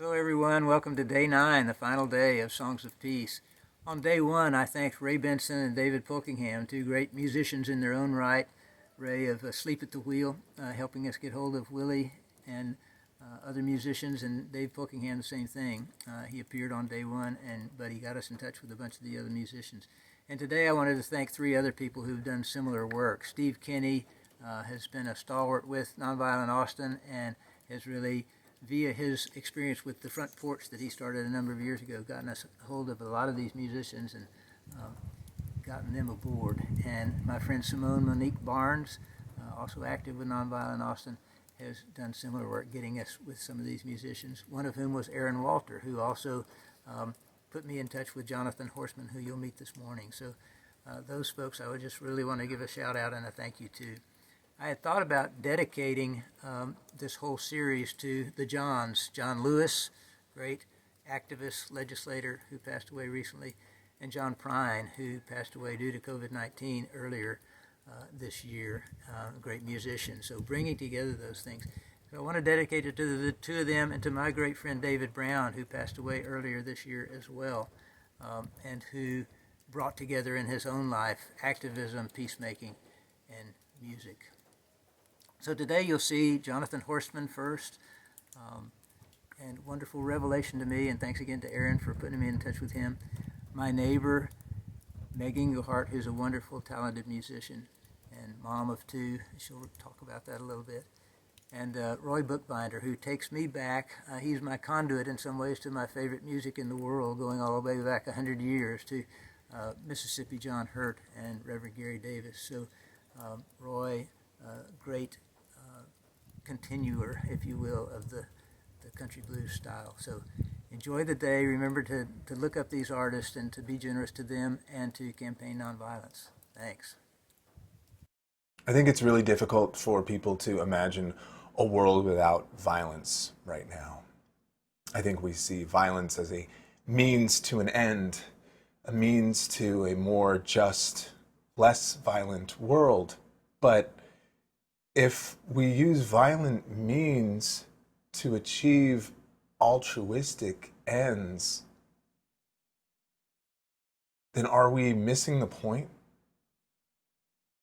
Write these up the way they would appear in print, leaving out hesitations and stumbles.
Hello, everyone. Welcome to day 9, the final day of Songs of Peace. On day 1, I thanked Ray Benson and David Polkingham, two great musicians in their own right. Ray of Asleep at the Wheel, helping us get hold of Willie and other musicians, and Dave Polkingham, the same thing. He appeared on day 1, but he got us in touch with a bunch of the other musicians. And today I wanted to thank 3 other people who've done similar work. Steve Kinney has been a stalwart with Nonviolent Austin and has really, via his experience with the front porch that he started a number of years ago, gotten us a hold of a lot of these musicians and gotten them aboard. And my friend Simone Monique Barnes, also active with Nonviolent Austin, has done similar work getting us with some of these musicians, one of whom was Aaron Walter, who also put me in touch with Jonathan Horstmann, who you'll meet this morning. So those folks I would just really want to give a shout out and a thank you to. I had thought about dedicating this whole series to the Johns. John Lewis, great activist, legislator who passed away recently, and John Prine, who passed away due to COVID-19 earlier this year, a great musician. So bringing together those things. So I want to dedicate it to the 2 of them and to my great friend David Brown, who passed away earlier this year as well, and who brought together in his own life activism, peacemaking, and music. So today you'll see Jonathan Horstmann first, and wonderful revelation to me, and thanks again to Aaron for putting me in touch with him. My neighbor, Meg Engelhart, who's a wonderful, talented musician and mom of 2. She'll talk about that a little bit. And Roy Bookbinder, who takes me back. He's my conduit in some ways to my favorite music in the world, going all the way back 100 years to Mississippi John Hurt and Reverend Gary Davis. So Roy, great continuer, if you will, of the country blues style. So enjoy the day. Remember to look up these artists and to be generous to them and to Campaign Nonviolence. Thanks. I think it's really difficult for people to imagine a world without violence right now. I think we see violence as a means to an end, a means to a more just, less violent world. But if we use violent means to achieve altruistic ends, then are we missing the point?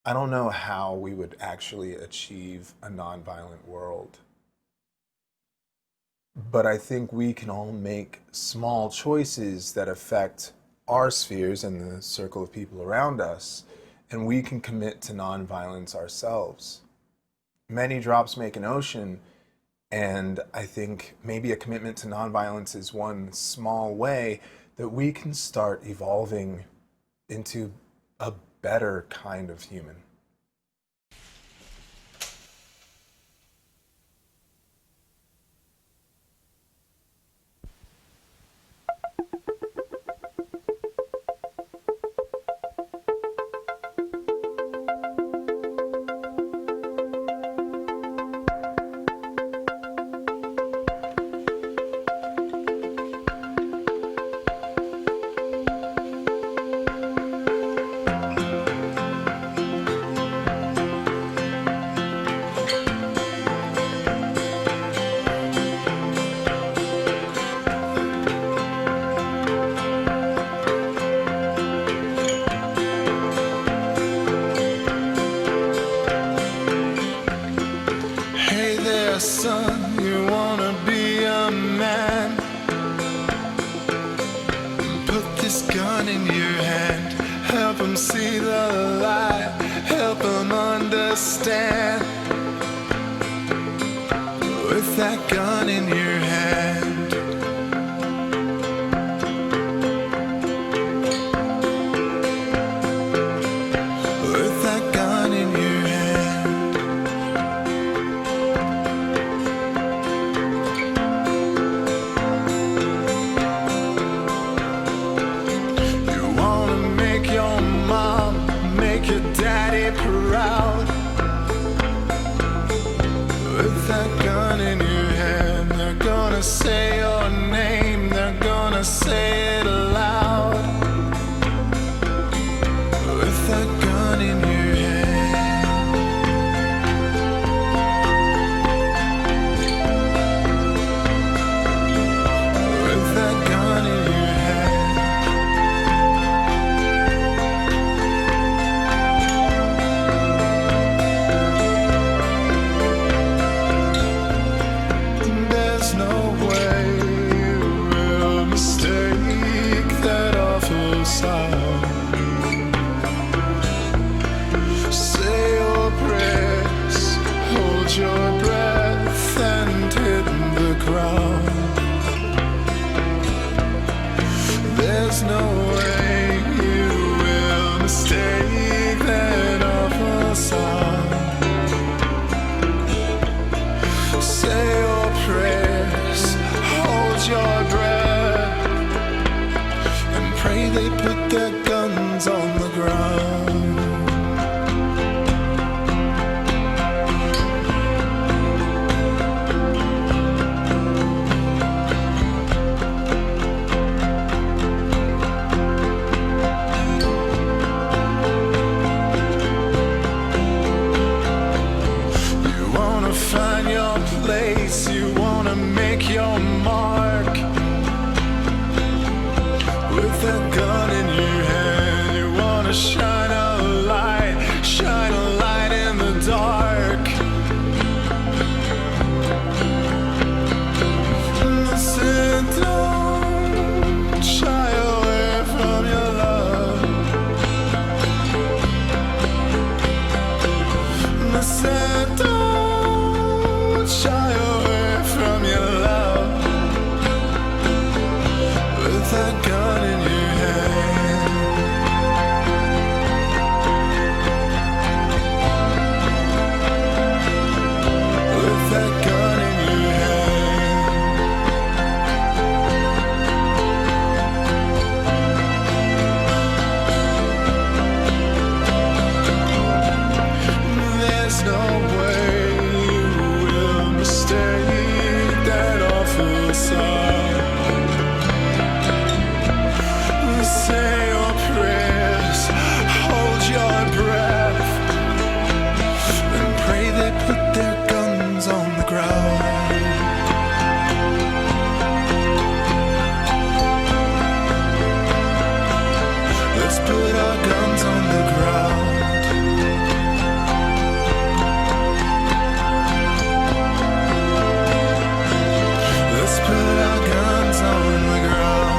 I don't know how we would actually achieve a nonviolent world. But I think we can all make small choices that affect our spheres and the circle of people around us, and we can commit to nonviolence ourselves. Many drops make an ocean, and I think maybe a commitment to nonviolence is one small way that we can start evolving into a better kind of human. Son, you wanna be a man? Put this gun in your hand. Help him see the light. Help him understand. With that gun in your hand. With that gun in your hand. Proud with that gun in your hand. make your mark. With that gun in your hand, you wanna shine a light in the dark. Listen, don't shy away from your love. Listen, don't shy away from your love. With that gun in your hand. With that gun in your hand. There's no way you will mistake that awful song. Say your prayers, hold your breath, and pray they put their guns on the ground. Let's put our guns on the ground. Let's put our guns on the ground.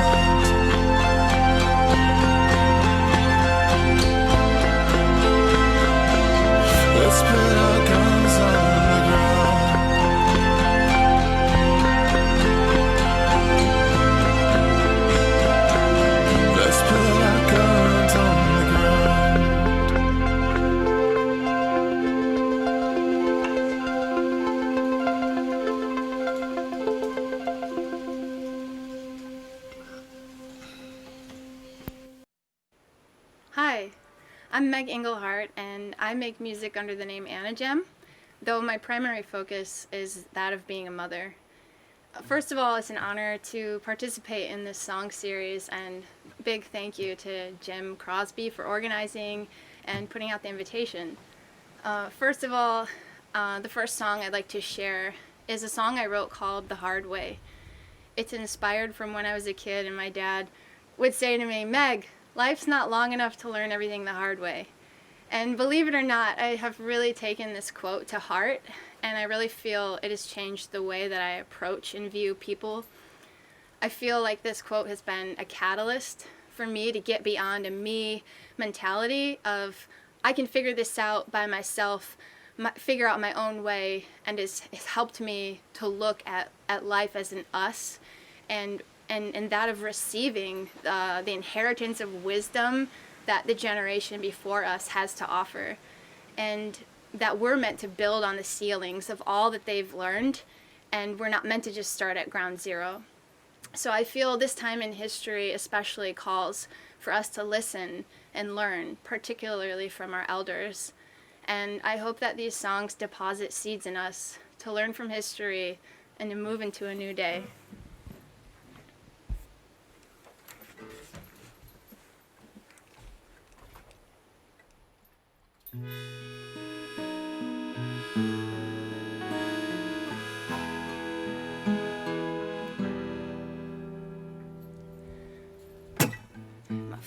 Let's put our guns on the ground. Let's put our guns on the ground. Hi, I'm Meg Engelhart, and I make music under the name Anagem, though my primary focus is that of being a mother. First of all, it's an honor to participate in this song series, and big thank you to Jim Crosby for organizing and putting out the invitation. First of all, the first song I'd like to share is a song I wrote called The Hard Way. It's inspired from when I was a kid and my dad would say to me, "Meg, life's not long enough to learn everything the hard way." And believe it or not, I have really taken this quote to heart, and I really feel it has changed the way that I approach and view people. I feel like this quote has been a catalyst for me to get beyond a me mentality of I can figure this out by myself, figure out my own way, and it's helped me to look at life as an us, and that of receiving the inheritance of wisdom that the generation before us has to offer, and that we're meant to build on the ceilings of all that they've learned, and we're not meant to just start at ground zero. So I feel this time in history especially calls for us to listen and learn, particularly from our elders. And I hope that these songs deposit seeds in us to learn from history and to move into a new day.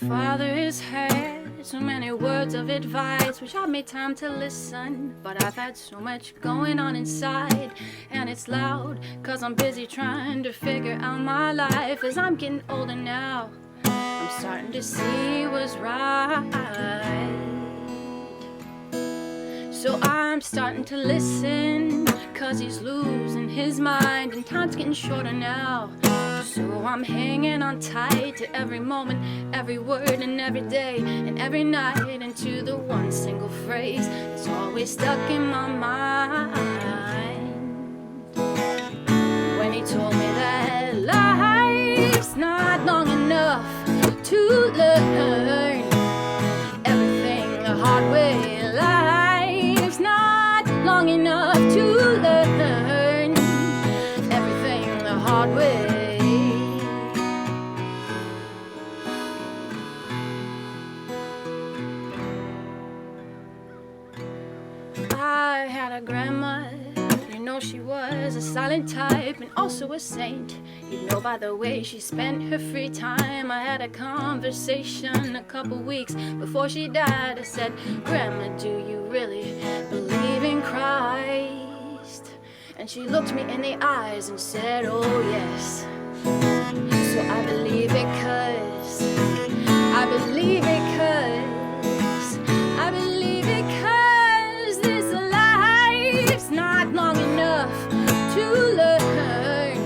Father has had so many words of advice, wish I'd made time to listen, but I've had so much going on inside, and it's loud, cause I'm busy trying to figure out my life. As I'm getting older now, I'm starting to see what's right, so I'm starting to listen, cause he's losing his mind, and time's getting shorter now. So I'm hanging on tight to every moment, every word, and every day, and every night, and to the one single phrase that's always stuck in my mind. When he told me that life's not long enough to learn everything the hard way. Life's not long enough to learn everything the hard way. I had a grandma You know she was a silent type and also a saint. You'd know by the way she spent her free time. I had a conversation a couple weeks before she died. I said, Grandma, do you really believe in Christ? And she looked me in the eyes and said, oh yes. So I believe it 'cause I believe it 'cause I believe it 'cause this life's not long enough to learn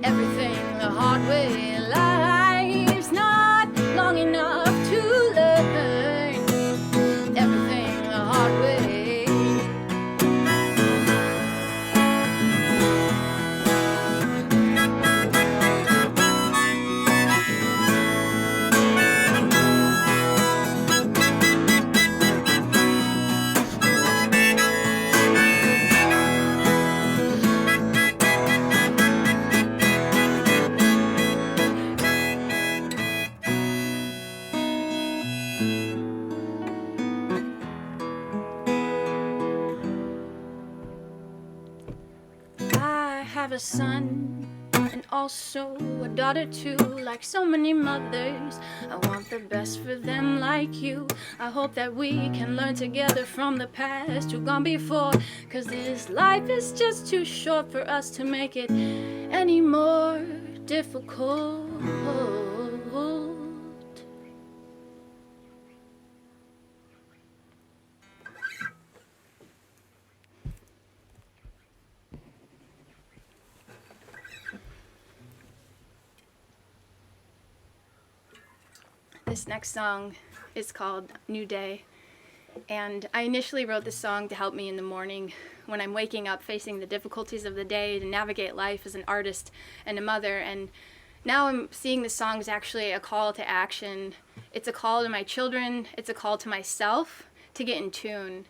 everything the hard way. Life's not long enough to learn everything the hard way. I have a son and also a daughter too. Like so many mothers, I want the best for them like you. I hope that we can learn together from the past who've gone before, 'cause this life is just too short for us to make it any more difficult. This next song is called New Day, and I initially wrote this song to help me in the morning when I'm waking up facing the difficulties of the day, to navigate life as an artist and a mother. And now I'm seeing this song as actually a call to action. It's a call to my children, it's a call to myself to get in tune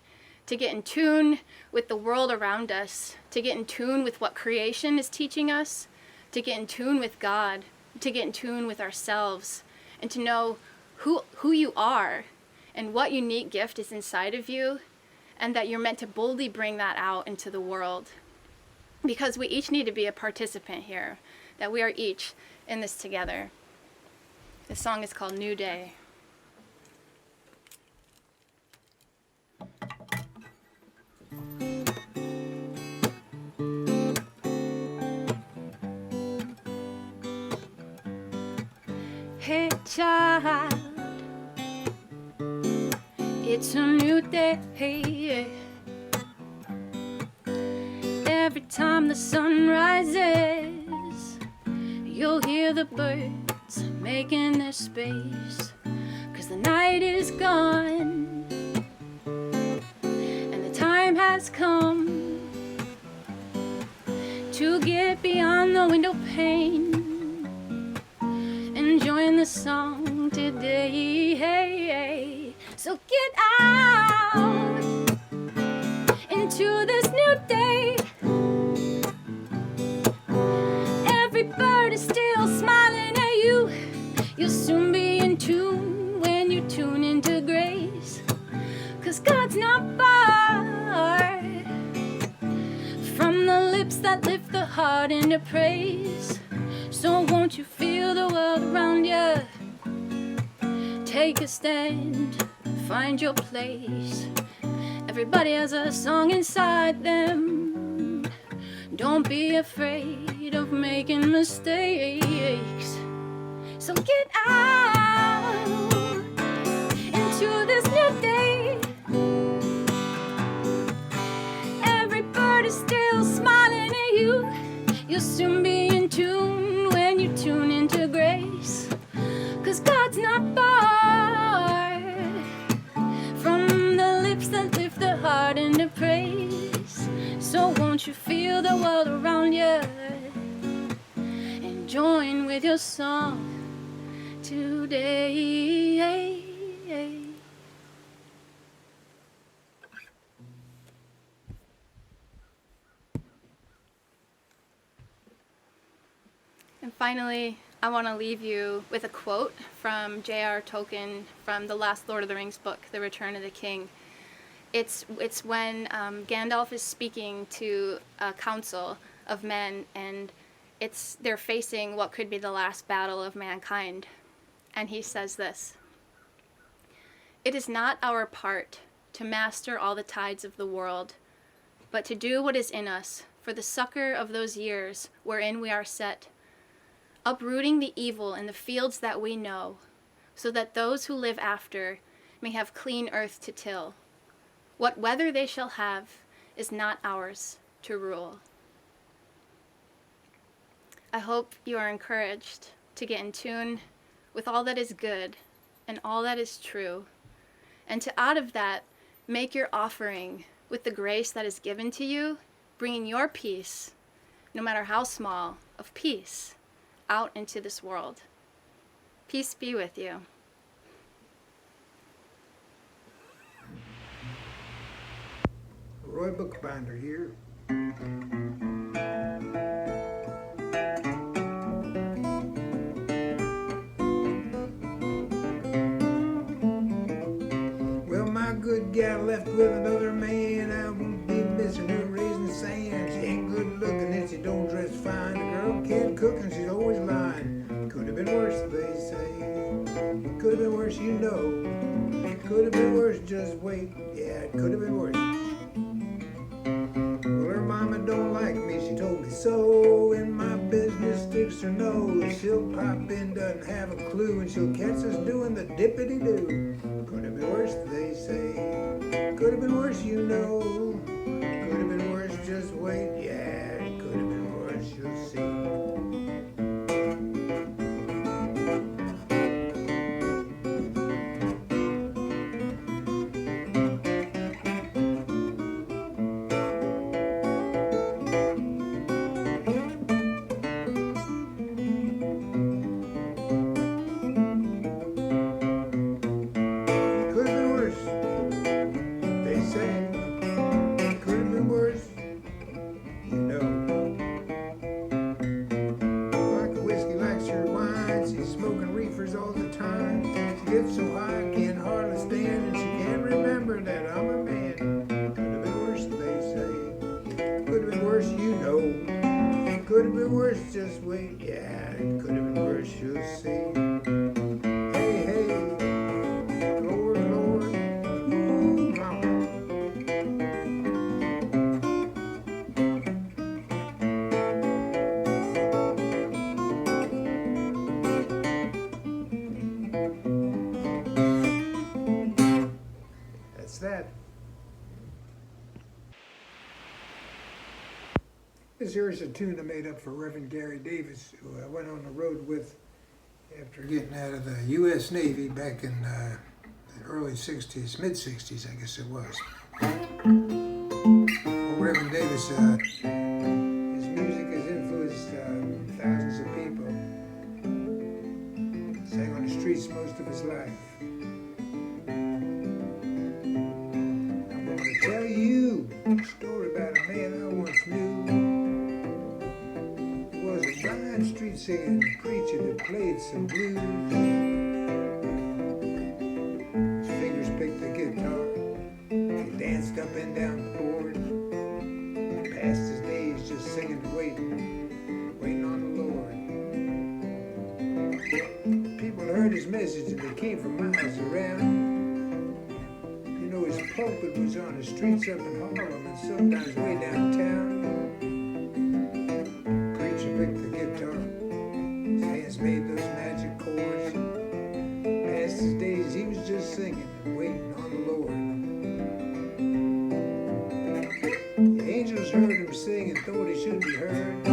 with the world around us, to get in tune with what creation is teaching us, to get in tune with God, to get in tune with ourselves, and to know who you are and what unique gift is inside of you, and that you're meant to boldly bring that out into the world. Because we each need to be a participant here, that we are each in this together. This song is called New Day. Hey child, it's a new day. Every time the sun rises, you'll hear the birds making their space. 'Cause the night is gone and the time has come to get beyond the window pane and join the song today. So get out into this new day. Every bird is still smiling at you. You'll soon be in tune when you tune into grace. 'Cause God's not far from the lips that lift the heart into praise. So won't you feel the world around you? Take a stand, find your place. Everybody has a song inside them. Don't be afraid of making mistakes. So get out into this new day. Every bird is still smiling at you. You'll soon be in tune when you tune into grace. 'Cause God's not far from the lips that lift the heart into praise. So won't you feel the world around you and join with your song today. And finally, I want to leave you with a quote from J.R. Tolkien from the last Lord of the Rings book, The Return of the King. It's when Gandalf is speaking to a council of men, and they're facing what could be the last battle of mankind. And he says this: "It is not our part to master all the tides of the world, but to do what is in us for the succor of those years wherein we are set, uprooting the evil in the fields that we know, so that those who live after may have clean earth to till. What weather they shall have is not ours to rule." I hope you are encouraged to get in tune with all that is good and all that is true, and to out of that make your offering with the grace that is given to you, bringing your peace, no matter how small, of peace out into this world. Peace be with you. Roy Bookbinder here. Well, my good gal left with another man. I won't be missing her raising sand. She ain't good looking and she don't dress fine. The girl can't cook and she's always lying. Could have been worse, they say. Could have been worse, you know. Could have been worse, just wait. Yeah, it could have been worse. Well, her mama don't like me, she told me so. In my business sticks her nose. She'll pop in, doesn't have a clue, and she'll catch us doing the dippity-doo. Could have been worse, they say. Could have been worse, you know. Could have been worse, just wait. Yeah, it could have been worse, you'll see. Just wait, yeah, it could have been worse, you'll see. Hey, hey, Lord, Lord, ooh, mama. That's that. This here is a tune I made up for Reverend Gary Davis, who I went on the road with after getting out of the U.S. Navy back in the early 60s, mid-60s, I guess it was. Well, Reverend Davis, his music has influenced thousands of people. Sang on the streets most of his life. I'm going to tell you a story about a man I once knew. Blind street singing preacher that played some blues. His fingers picked the guitar. He danced up and down the board. Passed his days just singing and waiting on the Lord. People heard his message and they came from miles around. You know, his pulpit was on the streets up in Harlem and sometimes way downtown. Picked the guitar, his hands made those magic chords. Past his days, he was just singing and waiting on the Lord. The angels heard him sing and thought he should be heard.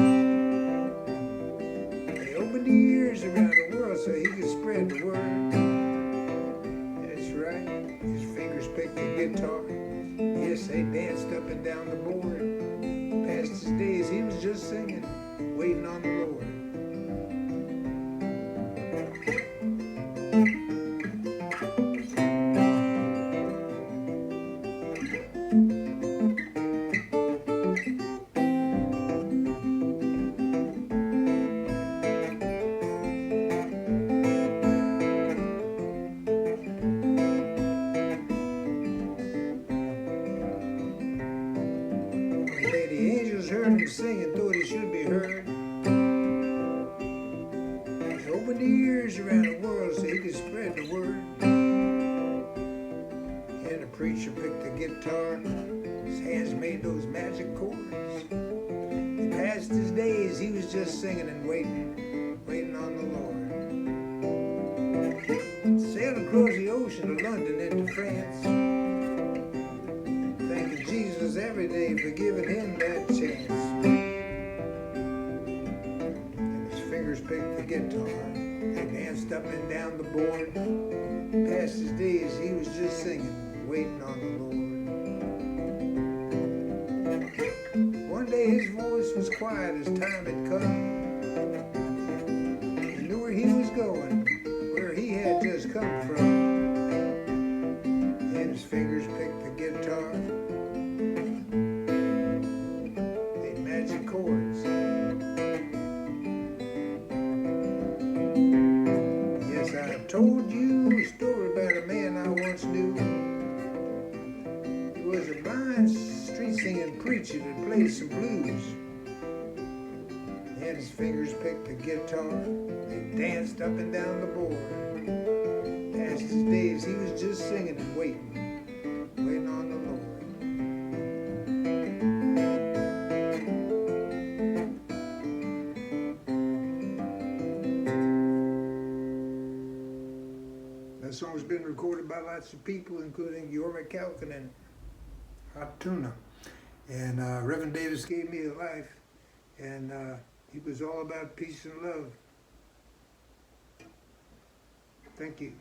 They opened the ears around the world so he could spread the word. That's right, his fingers picked the guitar. Yes, they danced up and down the board. Past his days, he was just singing, waiting on the Lord. heard him singing, thought he should be heard. He's opened the ears around the world so he could spread the word. And the preacher picked the guitar, his hands made those magic chords. He passed his days, he was just singing and waiting on the Lord. Sailed across the ocean to London into France, thanking Jesus every day for giving him that chance. And his fingers picked the guitar, they danced up and down the board. Past his days, he was just singing, waiting on the Lord. One day his voice was quiet as time had come. He knew where he was going, where he had just come from. And his fingers picked the guitar, made magic chords. Yes, I told you a story about a man I once knew. He was a blind street singing preacher that played some blues. And his fingers picked the guitar, they danced up and down the board. Past his days, he was just singing and waiting on the Lord. That song's been recorded by lots of people, including Yorma Calkin and Hot Tuna. And Reverend Davis gave me a life, and he was all about peace and love. Thank you.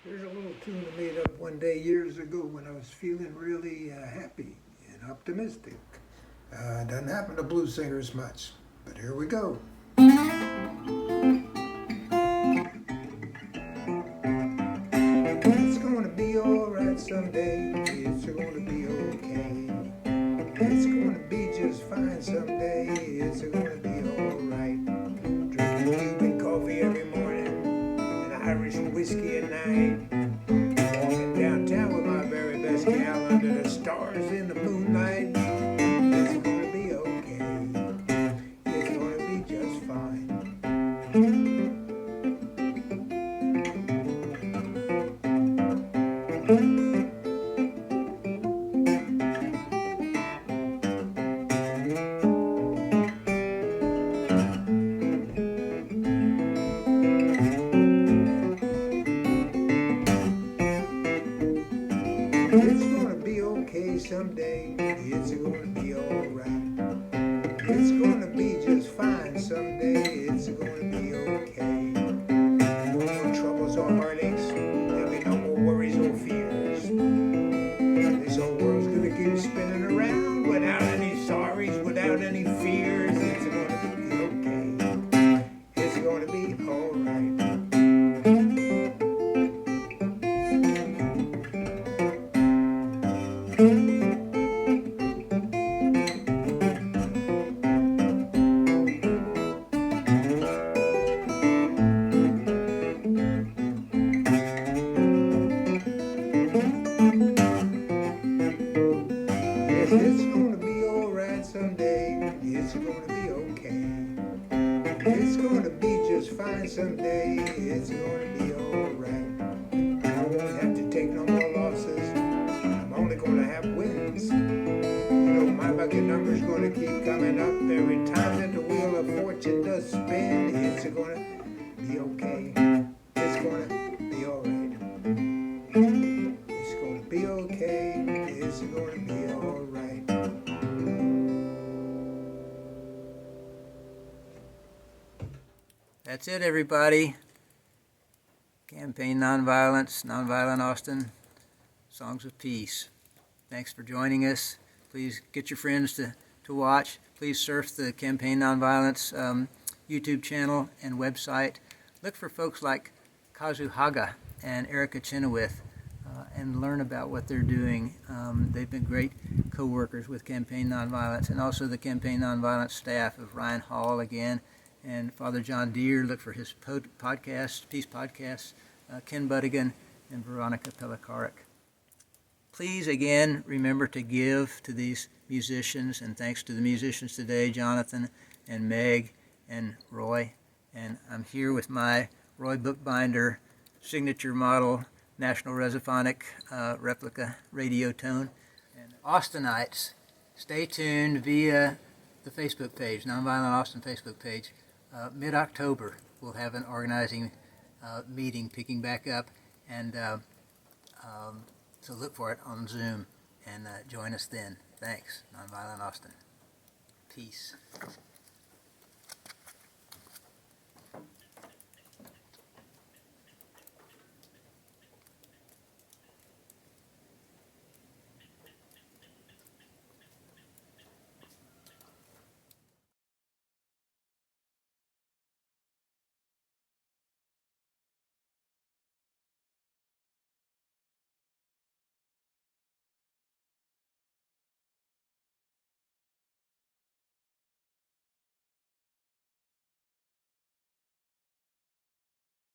There's a little tune I made up one day years ago when I was feeling really happy and optimistic. Doesn't happen to blues singers much, but here we go. It's gonna be alright someday, it's gonna be okay. It's gonna be just fine someday, it's gonna be alright. Drinking Cuban coffee every morning, and Irish whiskey at night. Walking downtown with my very best gal under the stars in the moonlight. It's gonna be okay, it's gonna be just fine. It's gonna be okay someday, it's gonna be alright. It's gonna be just fine someday, it's gonna be okay. No more troubles or heartaches, there'll be no more worries or fears. This whole world's gonna keep spinning around without any sorries, without any fears. It's gonna be okay, it's gonna be alright. Yes, it's gonna be alright someday. It's gonna be okay. It's gonna be just fine someday. It's gonna be alright. I won't have to take no more losses. I'm only gonna have wins. You know, my lucky number's gonna keep coming up every time that the wheel of fortune does spin. It's gonna be okay. It's gonna be alright. It's gonna be okay. It's gonna be alright. That's it, everybody. Campaign Nonviolence, Nonviolent Austin, Songs of Peace. Thanks for joining us. Please get your friends to watch. Please surf the Campaign Nonviolence YouTube channel and website. Look for folks like Kazu Haga and Erica Chenoweth and learn about what they're doing. They've been great co-workers with Campaign Nonviolence, and also the Campaign Nonviolence staff of Ryan Hall again, and Father John Deere. Look for his podcast, Peace Podcast, Ken Budigan, and Veronica Pelikarik. Please, again, remember to give to these musicians, and thanks to the musicians today, Jonathan and Meg and Roy. And I'm here with my Roy Bookbinder signature model, National Resophonic replica radio tone. And Austinites, stay tuned via the Facebook page, Nonviolent Austin Facebook page. Mid-October, we'll have an organizing meeting picking back up, and so look for it on Zoom and join us then. Thanks, Nonviolent Austin. Peace.